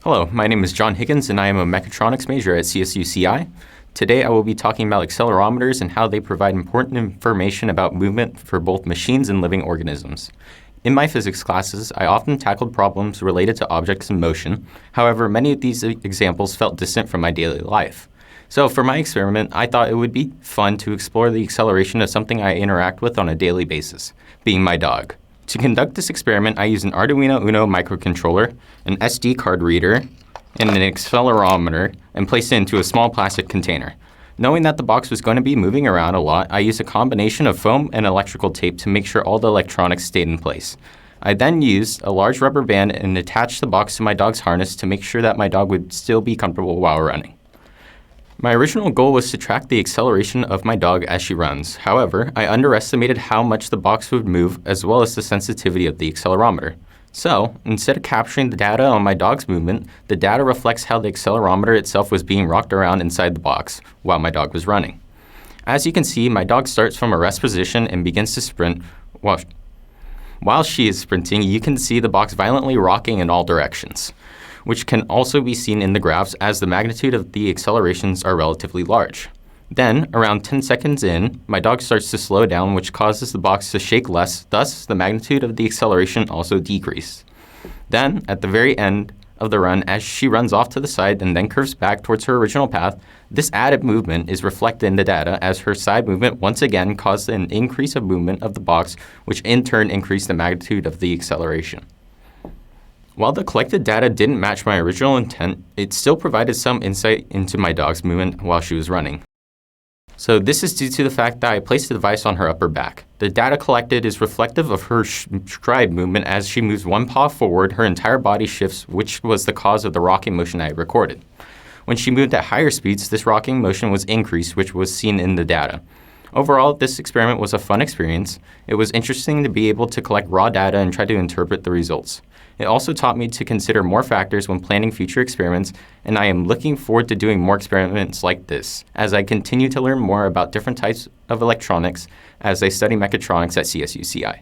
Hello, my name is John Higgins and I am a mechatronics major at CSU CI. Today I will be talking about accelerometers and how they provide important information about movement for both machines and living organisms. In my physics classes, I often tackled problems related to objects in motion. However, many of these examples felt distant from my daily life. So for my experiment, I thought it would be fun to explore the acceleration of something I interact with on a daily basis, being my dog. To conduct this experiment, I used an Arduino Uno microcontroller, an SD card reader, and an accelerometer, and placed it into a small plastic container. Knowing that the box was going to be moving around a lot, I used a combination of foam and electrical tape to make sure all the electronics stayed in place. I then used a large rubber band and attached the box to my dog's harness to make sure that my dog would still be comfortable while running. My original goal was to track the acceleration of my dog as she runs. However, I underestimated how much the box would move as well as the sensitivity of the accelerometer. So, instead of capturing the data on my dog's movement, the data reflects how the accelerometer itself was being rocked around inside the box while my dog was running. As you can see, my dog starts from a rest position and begins to sprint. While she is sprinting, you can see the box violently rocking in all directions, which can also be seen in the graphs as the magnitude of the accelerations are relatively large. Then, around 10 seconds in, my dog starts to slow down, which causes the box to shake less, thus the magnitude of the acceleration also decreases. Then, at the very end of the run, as she runs off to the side and then curves back towards her original path, this added movement is reflected in the data as her side movement once again caused an increase of movement of the box, which in turn increased the magnitude of the acceleration. While the collected data didn't match my original intent, it still provided some insight into my dog's movement while she was running. So this is due to the fact that I placed the device on her upper back. The data collected is reflective of her stride movement. As she moves one paw forward, her entire body shifts, which was the cause of the rocking motion I recorded. When she moved at higher speeds, this rocking motion was increased, which was seen in the data. Overall, this experiment was a fun experience. It was interesting to be able to collect raw data and try to interpret the results. It also taught me to consider more factors when planning future experiments, and I am looking forward to doing more experiments like this as I continue to learn more about different types of electronics as I study mechatronics at CSU CI.